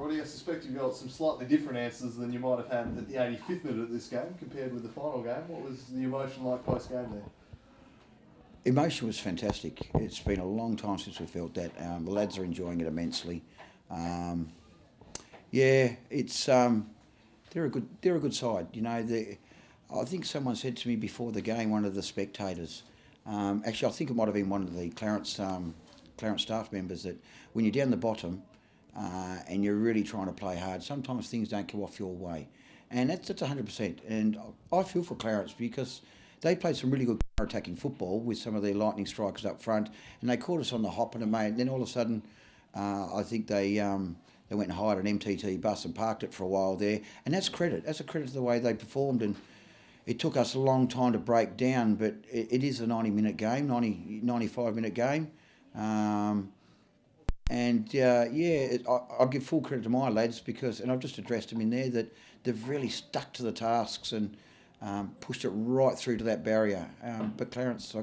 everybody. I suspect you've got some slightly different answers than you might have had at the 85th minute of this game compared with the final game. What was the emotion like post-game there? Emotion was fantastic. It's been a long time since we felt that. The lads are enjoying it immensely. Yeah, it's they're a good side. You know, I think someone said to me before the game, one of the spectators. Actually, I think it might have been one of the Clarence staff members, that when you're down the bottom and you're really trying to play hard, sometimes things don't come off your way, and that's 100%. And I feel for Clarence because they played some really good attacking football with some of their lightning strikers up front, and they caught us on the hop, and then all of a sudden, I think they went and hired an MTT bus and parked it for a while there, and that's credit. That's a credit to the way they performed, and it took us a long time to break down, but it is a 90-minute game, 95-minute game. I'll give full credit to my lads because, and I've just addressed them in there, that they've really stuck to the tasks and pushed it right through to that barrier. But Clarence,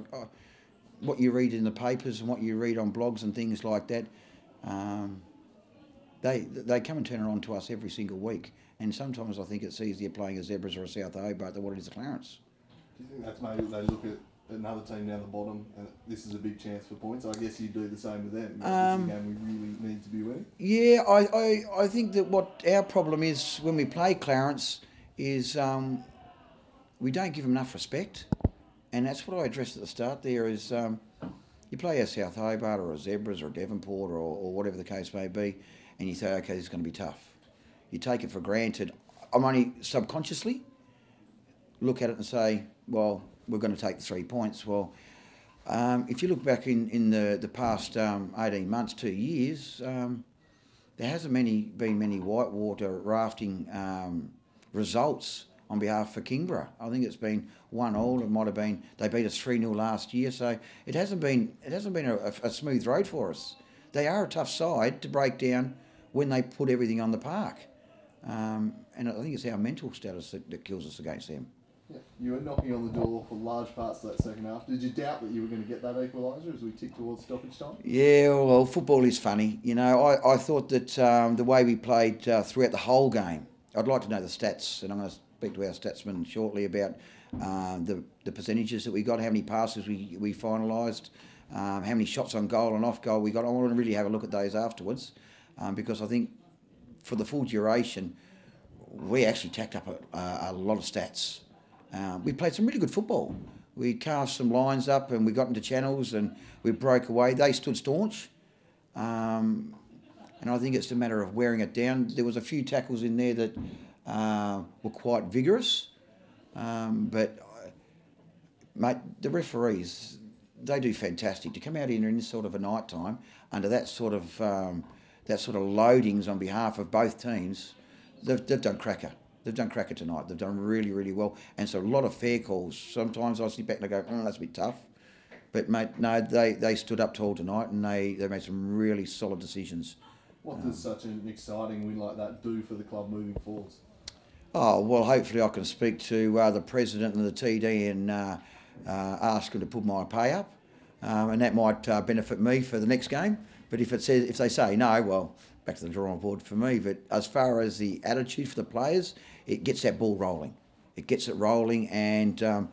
what you read in the papers and what you read on blogs and things like that, they come and turn it on to us every single week. And sometimes I think it's easier playing a Zebras or a South Hobart than what it is a Clarence. Do you think that's maybe they look at another team down the bottom and this is a big chance for points? I guess you do the same with them. This is a game we really need to be winning. Yeah, I think that what our problem is when we play Clarence is we don't give them enough respect. And that's what I addressed at the start there is you play a South Hobart or a Zebras or a Devonport or whatever the case may be, and you say, okay, this is going to be tough. You take it for granted. I'm only subconsciously look at it and say, well, we're going to take the 3 points. Well, if you look back in the past 18 months, 2 years, there hasn't been many whitewater rafting results on behalf of Kingborough. I think it's been 1-1. It might have been they beat us 3-0 last year, so it hasn't been a smooth road for us. They are a tough side to break down when they put everything on the park. And I think it's our mental status that kills us against them. Yeah. You were knocking on the door for large parts of that second half. Did you doubt that you were going to get that equaliser as we tick towards stoppage time? Yeah, well, football is funny. You know, I thought that the way we played throughout the whole game, I'd like to know the stats, and I'm going to speak to our statsman shortly about the percentages that we got, how many passes we finalised, how many shots on goal and off goal we got. I want to really have a look at those afterwards because I think for the full duration, we actually tacked up a lot of stats. We played some really good football. We cast some lines up and we got into channels and we broke away. They stood staunch. And I think it's a matter of wearing it down. There was a few tackles in there that were quite vigorous. But, mate, the referees, they do fantastic. To come out here in this sort of a night time, under that sort of loadings on behalf of both teams, they've done cracker. They've done cracker tonight. They've done really, really well. And so a lot of fair calls. Sometimes I sit back and I go, that's a bit tough. But, mate, no, they stood up tall tonight and they made some really solid decisions. What does such an exciting win like that do for the club moving forwards? Oh, well, hopefully I can speak to the president and the TD and ask them to put my pay up. And that might benefit me for the next game. But if they say no, well, back to the drawing board for me. But as far as the attitude for the players, it gets that ball rolling. It gets it rolling, and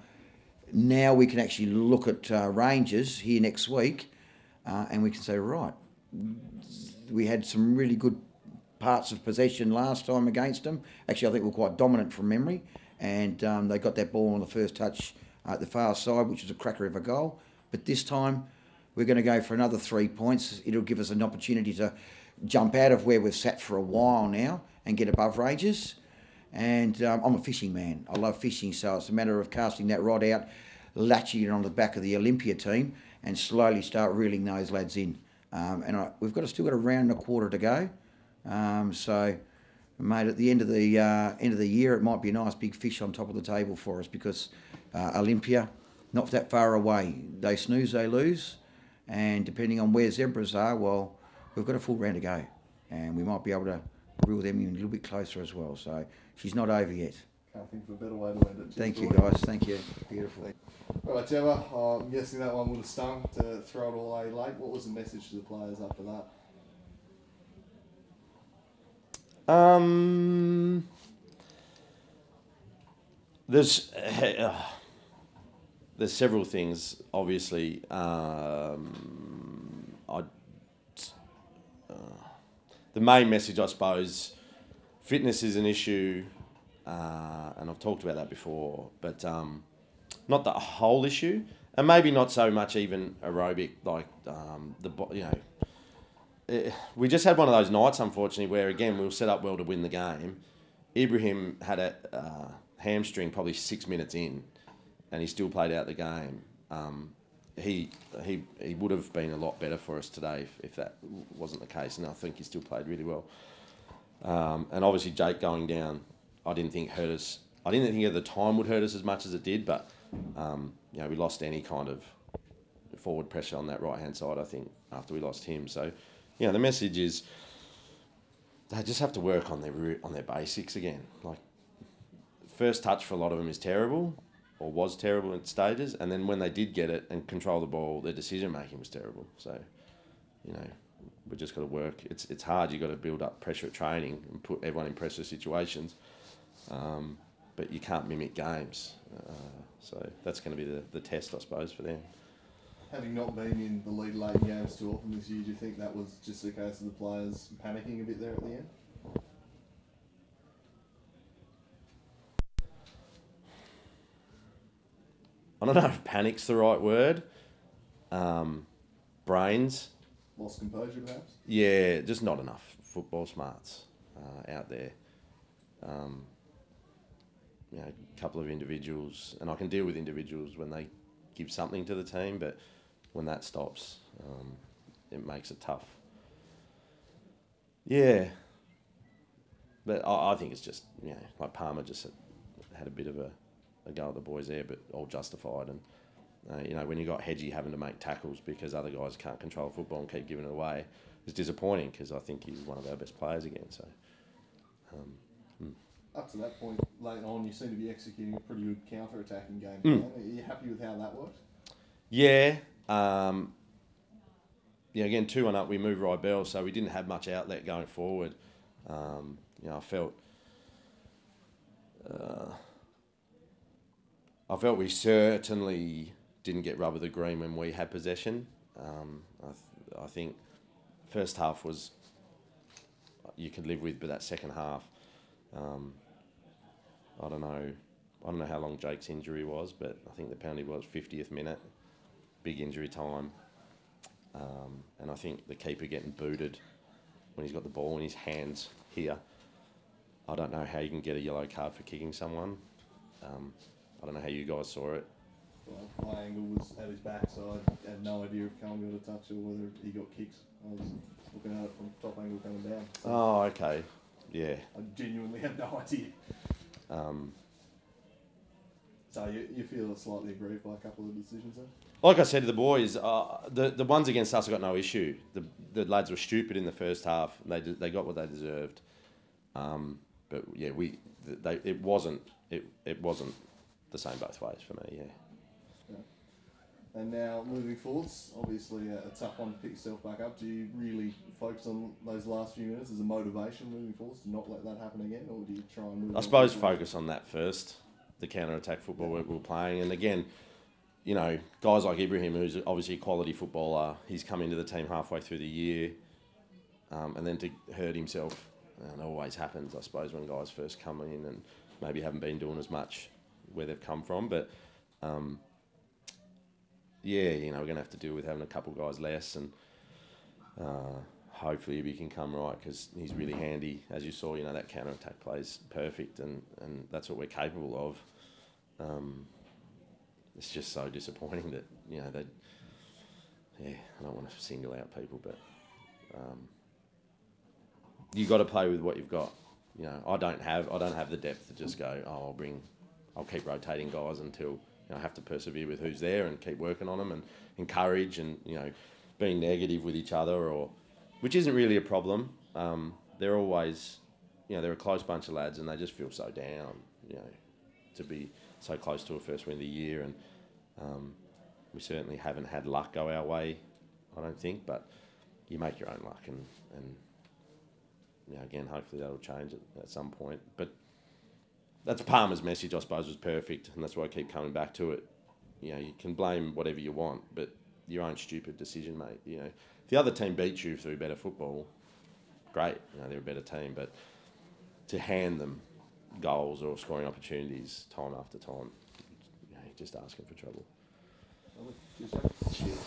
now we can actually look at Rangers here next week, and we can say, right, we had some really good parts of possession last time against them. Actually, I think we were quite dominant from memory, and they got that ball on the first touch at the far side, which was a cracker of a goal. But this time, we're going to go for another 3 points. It'll give us an opportunity to jump out of where we've sat for a while now and get above Rangers. And I'm a fishing man. I love fishing, so it's a matter of casting that rod out, latching it on the back of the Olympia team, and slowly start reeling those lads in. We've still got a round and a quarter to go. So, mate, at the end of the year, it might be a nice big fish on top of the table for us because Olympia, not that far away. They snooze, they lose, and depending on where Zebras are, well, we've got a full round to go, and we might be able to reel them in a little bit closer as well. So she's not over yet. Can't think of a better way to end it. Thank you, guys. Thank you. Beautiful. All right, Gemma, I'm guessing that one would have stung to throw it all away late. What was the message to the players after There's several things. Obviously, the main message, I suppose, fitness is an issue, and I've talked about that before, but not the whole issue, and maybe not so much even aerobic, like we just had one of those nights, unfortunately, where again we were set up well to win the game. Ibrahim had a hamstring probably 6 minutes in, and he still played out the game. He would have been a lot better for us today if that wasn't the case, and I think he still played really well. And obviously Jake going down, I didn't think hurt us. I didn't think at the time would hurt us as much as it did, but we lost any kind of forward pressure on that right hand side, I think, after we lost him. So, the message is they just have to work on their basics again. Like, first touch for a lot of them is terrible, or was terrible at stages, and then when they did get it and control the ball, their decision making was terrible. So, we just got to work. It's hard. You got to build up pressure at training and put everyone in pressure situations, but you can't mimic games. So that's going to be the test, I suppose, for them. Having not been in the lead late games too often this year, do you think that was just a case of the players panicking a bit there at the end? I don't know if panic's the right word. Brains. Lost composure, perhaps? Yeah, just not enough football smarts out there. A couple of individuals, and I can deal with individuals when they give something to the team, but when that stops, it makes it tough. Yeah. But I think it's just, like Palmer just had a bit of a go at the boys there, but all justified. And, when you got Hedgie having to make tackles because other guys can't control football and keep giving it away, it's disappointing because I think he's one of our best players again. So, Up to that point, late on, you seem to be executing a pretty good counter-attacking game plan. Are you happy with how that worked? Yeah. Again, 2-1 up, we moved Rybell, so we didn't have much outlet going forward. I felt we certainly didn't get rub of the green when we had possession. I think first half was you could live with, but that second half, I don't know how long Jake's injury was, but I think the penalty was 50th minute, big injury time. And I think the keeper getting booted when he's got the ball in his hands here. I don't know how you can get a yellow card for kicking someone. I don't know how you guys saw it. Well, my angle was at his back, so I had no idea if Callum got a touch or whether he got kicked. I was looking at it from top angle coming down. So oh, okay. Yeah. I genuinely have no idea. So you feel slightly aggrieved by a couple of decisions then? Like I said to the boys, the ones against us, I got no issue. The lads were stupid in the first half. They got what they deserved. But yeah, it wasn't the same both ways for me. Yeah. And now moving forwards, obviously a tough one to pick yourself back up. Do you really focus on those last few minutes as a motivation moving forwards to not let that happen again, or do you try and move? I suppose focus on that first, the counter-attack football we were playing, and again, guys like Ibrahim, who's obviously a quality footballer, he's come into the team halfway through the year, and then to hurt himself, and it always happens, I suppose, when guys first come in and maybe haven't been doing as much where they've come from, but. We're going to have to deal with having a couple guys less, and hopefully he can come right because he's really handy. As you saw, that counter-attack plays perfect, and that's what we're capable of. It's just so disappointing that, I don't want to single out people, but you got to play with what you've got. I don't have the depth to just go, I'll keep rotating guys until... I have to persevere with who's there and keep working on them and encourage and, being negative with each other, which isn't really a problem. They're always, they're a close bunch of lads and they just feel so down, to be so close to a first win of the year. And we certainly haven't had luck go our way, I don't think, but you make your own luck and again, hopefully that'll change at some point. But that's Palmer's message, I suppose, was perfect, and that's why I keep coming back to it. You can blame whatever you want, but your own stupid decision, mate. If the other team beats you through better football, great. They're a better team, but to hand them goals or scoring opportunities time after time, you're just asking for trouble. Cheers.